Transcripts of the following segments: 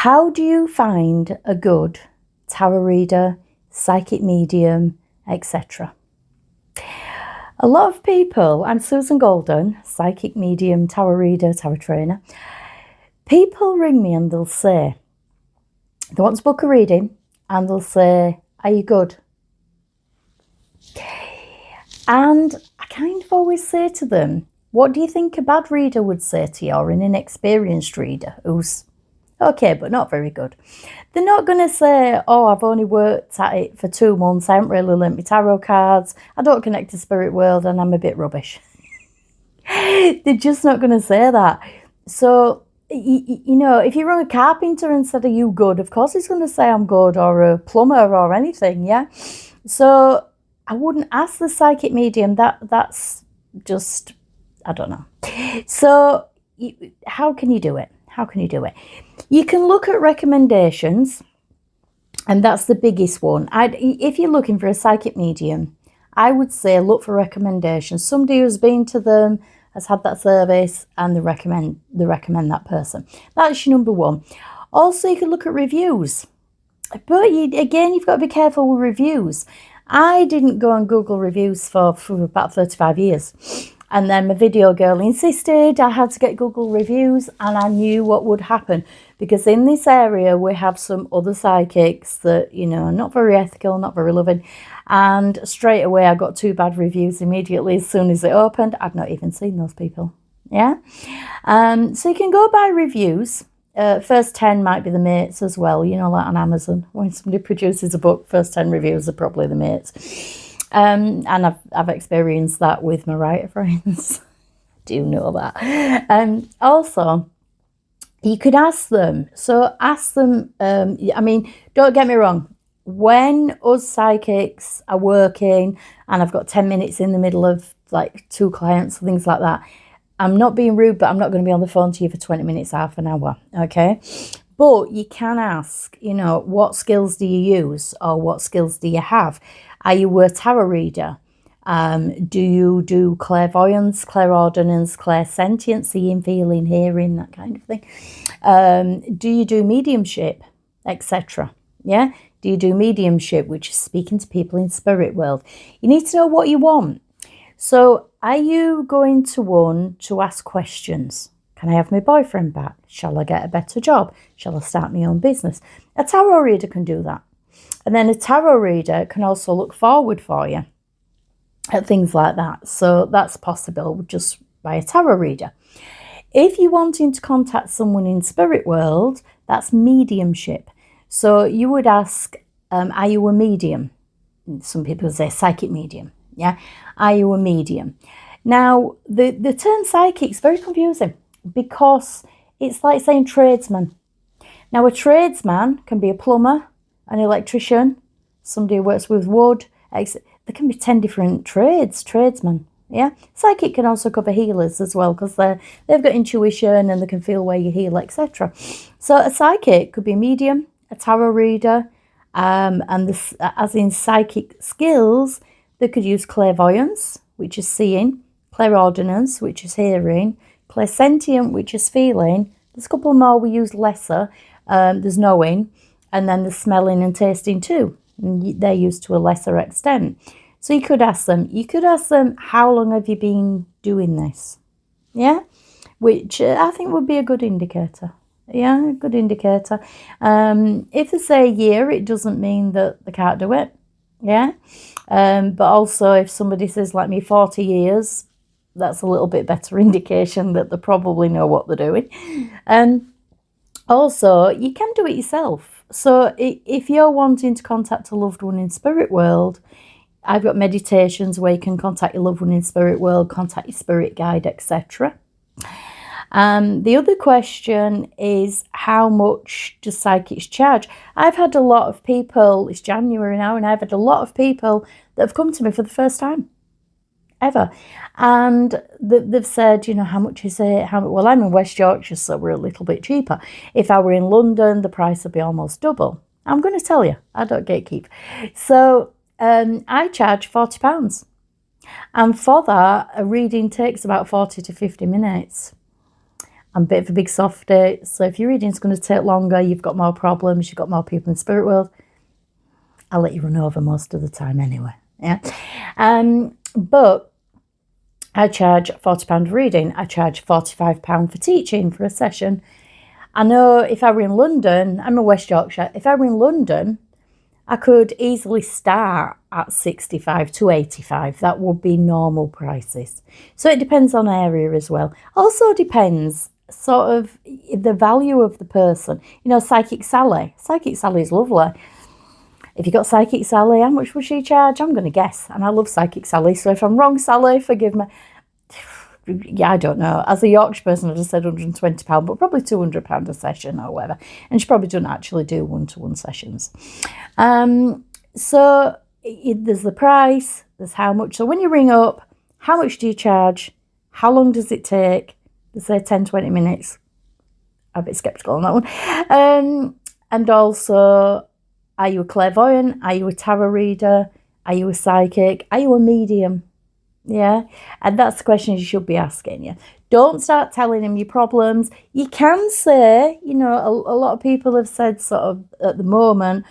How do you find a good tarot reader, psychic medium, etc.? A lot of people, I'm Susan Golden, psychic medium, tarot reader, tarot trainer. People ring me and they'll say, they want to book a reading and they'll say, are you good? And I kind of always say to them, what do you think a bad reader would say to you, or an inexperienced reader who's okay but not very good? They're not going to say, oh, I've only worked at it for 2 months, I haven't really learnt my tarot cards, I don't connect to spirit world and I'm a bit rubbish. They're just not going to say that. So, you know, if you run a carpenter and said, are you good? Of course he's going to say I'm good, or a plumber or anything, yeah? So I wouldn't ask the psychic medium. That's just, I don't know. So how can you do it? How can you do it? You can look at recommendations, and that's the biggest one. If you're looking for a psychic medium, I would say look for recommendations. Somebody who's been to them, has had that service, and they recommend that person. That's your number one. Also, you can look at reviews. But again, you've got to be careful with reviews. I didn't go on Google reviews for about 35 years. And then my video girl insisted I had to get Google reviews, and I knew what would happen. Because in this area, we have some other psychics that, you know, are not very ethical, not very loving. And straight away, I got 2 bad reviews immediately as soon as it opened. I'd not even seen those people. Yeah. So you can go by reviews. First 10 might be the mates as well, you know, like on Amazon. When somebody produces a book, first 10 reviews are probably the mates. And I've experienced that with my writer friends. Do know that. Also, you could ask them. So ask them, I mean, don't get me wrong. When us psychics are working and I've got 10 minutes in the middle of like 2 clients, things like that, I'm not being rude, but I'm not going to be on the phone to you for 20 minutes, half an hour, okay? But you can ask, you know, what skills do you use, or what skills do you have? Are you a tarot reader? Do you do clairvoyance, clairaudence, clairsentient, seeing, feeling, hearing, that kind of thing? Do you do mediumship, etc.? Yeah? Do you do mediumship, which is speaking to people in spirit world? You need to know what you want. So are you going to want to ask questions? Can I have my boyfriend back? Shall I get a better job? Shall I start my own business? A tarot reader can do that. And then a tarot reader can also look forward for you at things like that. So that's possible just by a tarot reader. If you're wanting to contact someone in spirit world, that's mediumship. So you would ask, are you a medium? Some people say psychic medium. Yeah, are you a medium? Now, the term psychic is very confusing because it's like saying tradesman. Now, a tradesman can be a plumber, an electrician, somebody who works with wood. There can be 10 different tradesmen. Yeah, psychic can also cover healers as well, because they've got intuition and they can feel where you heal, etc. So a psychic could be a medium, a tarot reader, and this, as in psychic skills, they could use clairvoyance, which is seeing, clairaudence, which is hearing, clairsentient, which is feeling. There's a couple more we use lesser. There's knowing, and then there's smelling and tasting too. And they're used to a lesser extent. So you could ask them. You could ask them, how long have you been doing this? Yeah, which I think would be a good indicator. Yeah, a good indicator. If they say a year, it doesn't mean that they can't do it. Yeah. But also if somebody says like me 40 years, that's a little bit better indication that they probably know what they're doing. Also, you can do it yourself. So if you're wanting to contact a loved one in spirit world, I've got meditations where you can contact your loved one in spirit world, contact your spirit guide, etc. The other question is, how much do psychics charge? I've had a lot of people, it's January now, and I've had a lot of people that have come to me for the first time ever. And they've said, you know, how much is it? Well, I'm in West Yorkshire, so we're a little bit cheaper. If I were in London, the price would be almost double. I'm going to tell you, I don't gatekeep. So I charge £40. And for that, a reading takes about 40 to 50 minutes. I'm a bit of a big softie, so if your reading's going to take longer, you've got more problems, you've got more people in the spirit world, I'll let you run over most of the time anyway. Yeah. But I charge £40 reading. I charge £45 for teaching for a session. I know if I were in London, I'm in West Yorkshire, if I were in London, I could easily start at 65 to 85. That would be normal prices. So it depends on area as well. Also depends sort of the value of the person. You know, Psychic Sally. Psychic Sally is lovely. If you got Psychic Sally, how much would she charge? I'm going to guess. And I love Psychic Sally. So if I'm wrong, Sally, forgive me. Yeah, I don't know. As a Yorkshire person, I just said £120, but probably £200 a session or whatever. And she probably doesn't actually do one-to-one sessions. So there's the price, there's how much. So when you ring up, how much do you charge? How long does it take? They say 10, 20 minutes. I'm a bit sceptical on that one. And also, are you a clairvoyant? Are you a tarot reader? Are you a psychic? Are you a medium? Yeah, and that's the question you should be asking. Yeah, don't start telling him your problems. You can say, you know, a lot of people have said sort of at the moment,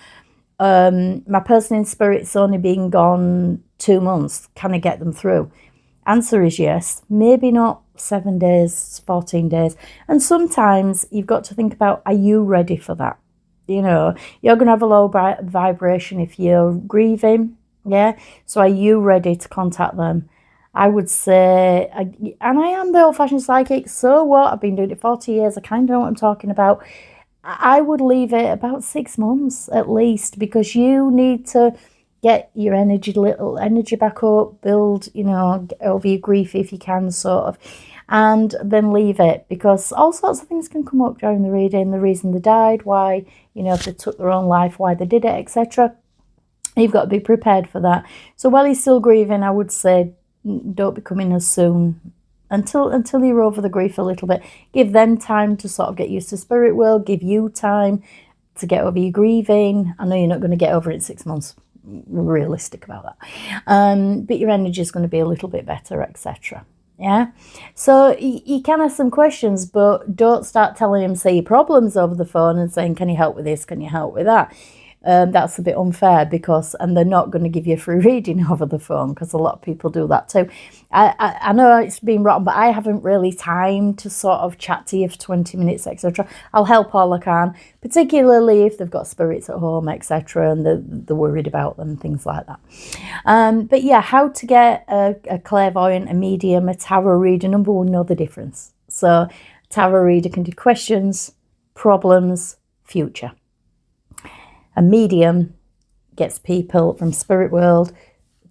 my person in spirit's only been gone 2 months. Can I get them through? Answer is yes. Maybe not 7 days, 14 days. And sometimes you've got to think about, are you ready for that? You know, you're going to have a low vibration if you're grieving. Yeah, so are you ready to contact them? I would say, and I am the old-fashioned psychic, so what? I've been doing it 40 years. I kind of know what I'm talking about. I would leave it about 6 months at least, because you need to get your little energy back up, build, you know, get over your grief if you can, sort of, and then leave it, because all sorts of things can come up during the reading, the reason they died, why, you know, if they took their own life, why they did it, etc. You've got to be prepared for that. So while he's still grieving, I would say, don't be coming as soon until you're over the grief a little bit. Give them time to sort of get used to spirit world. Give you time to get over your grieving. I know you're not going to get over it in 6 months. We're realistic about that. But your energy is going to be a little bit better, etc. Yeah. So you can ask some questions, but don't start telling him, say, your problems over the phone and saying, can you help with this? Can you help with that? That's a bit unfair, and they're not going to give you a free reading over the phone, because a lot of people do that too. I know it's been rotten, but I haven't really time to sort of chat to you for 20 minutes, etc. I'll help all I can, particularly if they've got spirits at home, etc., and they're worried about them, things like that. But yeah, how to get a clairvoyant, a medium, a tarot reader. Number one, know the difference. So tarot reader can do questions, problems, future. A medium gets people from spirit world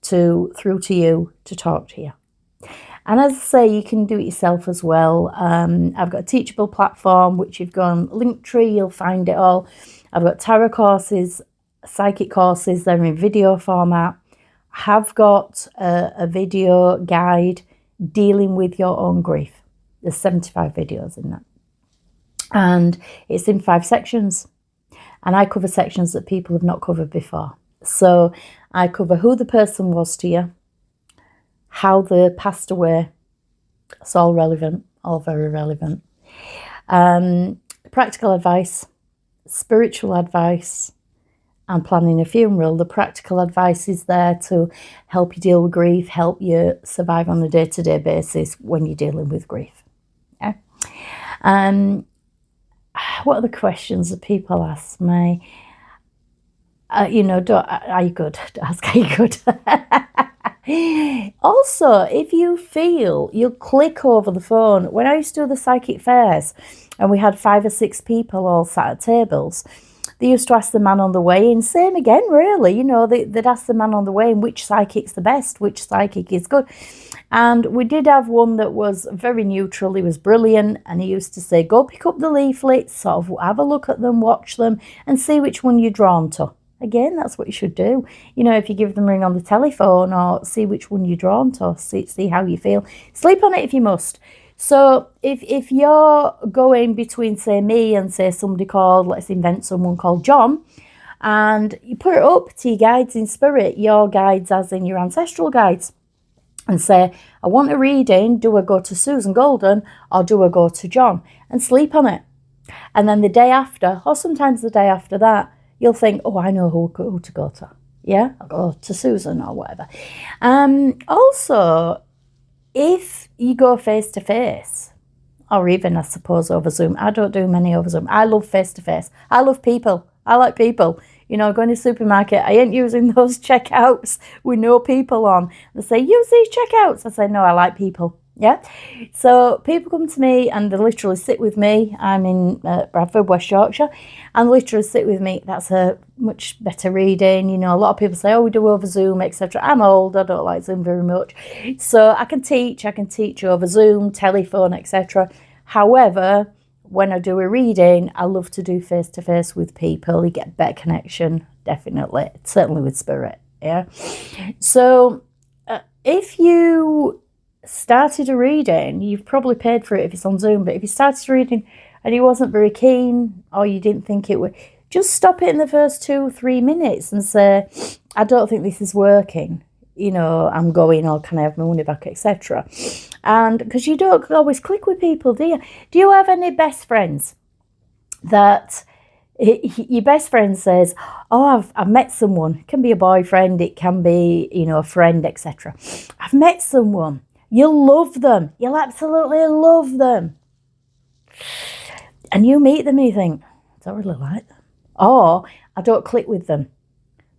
through to you to talk to you. And as I say, you can do it yourself as well. I've got a teachable platform, which you've gone Linktree, you'll find it all. I've got tarot courses, psychic courses, they're in video format. I have got a video guide dealing with your own grief. There's 75 videos in that. And it's in 5 sections. And I cover sections that people have not covered before. So I cover who the person was to you, how they passed away. It's all relevant, all very relevant. Practical advice, spiritual advice, and planning a funeral. The practical advice is there to help you deal with grief, help you survive on a day-to-day basis when you're dealing with grief. Yeah. What are the questions that people ask me? You know, are you good? Ask, are you good? Also, if you feel, you'll click over the phone. When I used to do the psychic fairs and we had 5 or 6 people all sat at tables, they used to ask the man on the way in, same again, really, you know, they'd ask the man on the way in which psychic's the best, which psychic is good. And we did have one that was very neutral. He was brilliant. And he used to say, go pick up the leaflets, sort of have a look at them, watch them, and see which one you're drawn to. Again, that's what you should do. You know, if you give them a ring on the telephone, or see which one you're drawn to, see how you feel. Sleep on it if you must. So if you're going between, say, me and, say, somebody called, let's invent someone called John, and you put it up to your guides in spirit, your guides as in your ancestral guides, and say, I want a reading, do I go to Susan Golden or do I go to John? And sleep on it. And then the day after, or sometimes the day after that, you'll think, oh, I know who to go to. Yeah, I'll go to Susan or whatever. Also, if you go face to face, or even I suppose over Zoom, I don't do many over Zoom. I love face to face. I love people. I like people. You know, going to the supermarket, I ain't using those checkouts with no people on. They say, use these checkouts. I say, no, I like people. Yeah. So people come to me and they literally sit with me. I'm in Bradford, West Yorkshire, and literally sit with me. That's a much better reading. You know, a lot of people say, oh, we do over Zoom, etc. I'm old. I don't like Zoom very much. So I can teach over Zoom, telephone, etc. However, when I do a reading, I love to do face-to-face with people. You get better connection, definitely, certainly with spirit, yeah? So if you started a reading, you've probably paid for it if it's on Zoom, but if you started a reading and you wasn't very keen or you didn't think it would, just stop it in the first 2 or 3 minutes and say, I don't think this is working. You know, I'm going, or can I have my money back, etc. And because you don't always click with people, do you? Do you have any best friends that your best friend says, oh, I've met someone? It can be a boyfriend, it can be, you know, a friend, etc. I've met someone. You'll love them. You'll absolutely love them. And you meet them and you think, I don't really like them. Or I don't click with them.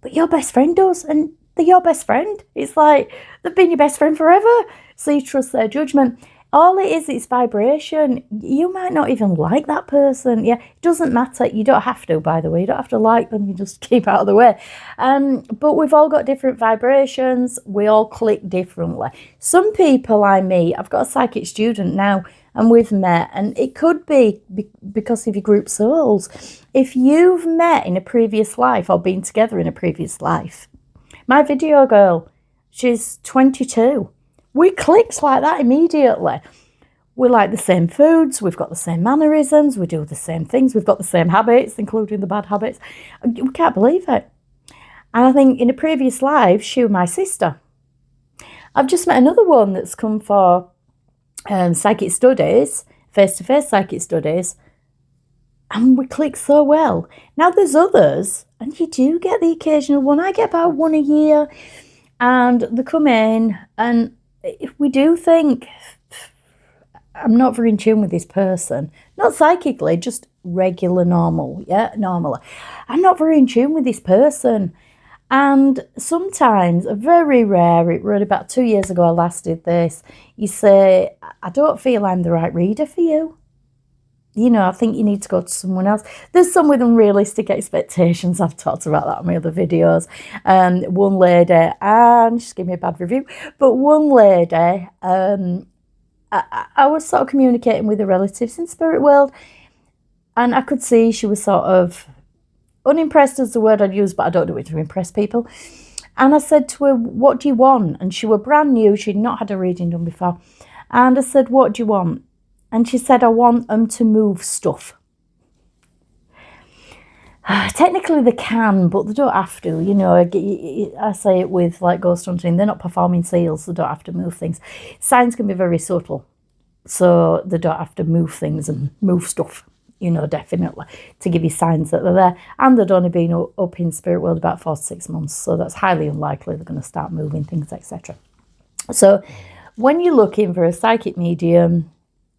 But your best friend does, and they're your best friend. It's like they've been your best friend forever. So you trust their judgment. All it is, it's vibration. You might not even like that person. Yeah, it doesn't matter. You don't have to, by the way. You don't have to like them. You just keep out of the way. But we've all got different vibrations. We all click differently. Some people I meet, I've got a psychic student now, and we've met, and it could be because of your group souls. If you've met in a previous life or been together in a previous life, my video girl, she's 22. We clicked like that immediately. We like the same foods, we've got the same mannerisms, we do the same things, we've got the same habits, including the bad habits. We can't believe it. And I think in a previous life, she was my sister. I've just met another one that's come for psychic studies, face-to-face psychic studies, and we click so well. Now there's others, and you do get the occasional one. I get about one a year, and they come in, and if we do think, I'm not very in tune with this person, not psychically, just regular, normal, yeah, normal. I'm not very in tune with this person. And sometimes, very rare, it really about 2 years ago I last did this, you say, I don't feel I'm the right reader for you. You know, I think you need to go to someone else. There's some with unrealistic expectations. I've talked about that on my other videos. One lady, and she's gave me a bad review, but one lady, I was sort of communicating with the relatives in spirit world, and I could see she was sort of unimpressed is the word I'd use, but I don't do it to impress people. And I said to her, what do you want? And she was brand new. She'd not had a reading done before. And I said, what do you want? And she said, I want them to move stuff. Technically they can, but they don't have to. You know, I say it with like ghost hunting. They're not performing seals. They don't have to move things. Signs can be very subtle. So they don't have to move things and move stuff, you know, definitely, to give you signs that they're there. And they'd only been up in spirit world about 4 to 6 months. So that's highly unlikely they're going to start moving things, etc. So when you're looking for a psychic medium,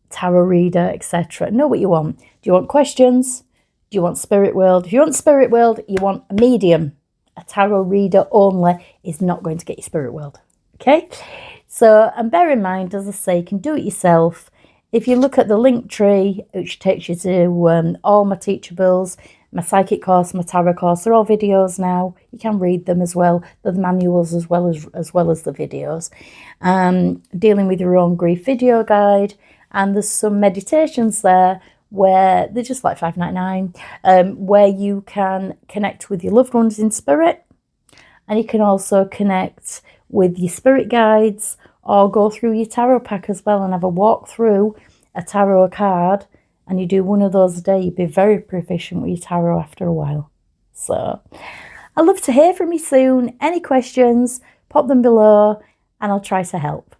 tarot reader, etc., know what you want. Do you want questions? Do you want spirit world? If you want spirit world, you want a medium. A tarot reader only is not going to get you spirit world. Okay? So, and bear in mind, as I say, you can do it yourself. If you look at the link tree, which takes you to all my teachables, my psychic course, my tarot course, they're all videos now. You can read them as well. They're the manuals as well as the videos. Dealing with your own grief video guide. And there's some meditations there where they're just like $5.99, where you can connect with your loved ones in spirit. And you can also connect with your spirit guides or go through your tarot pack as well and have a walk through a tarot card. And you do one of those a day, you'd be very proficient with your tarot after a while. So I'd love to hear from you soon. Any questions, pop them below. and I'll try to help.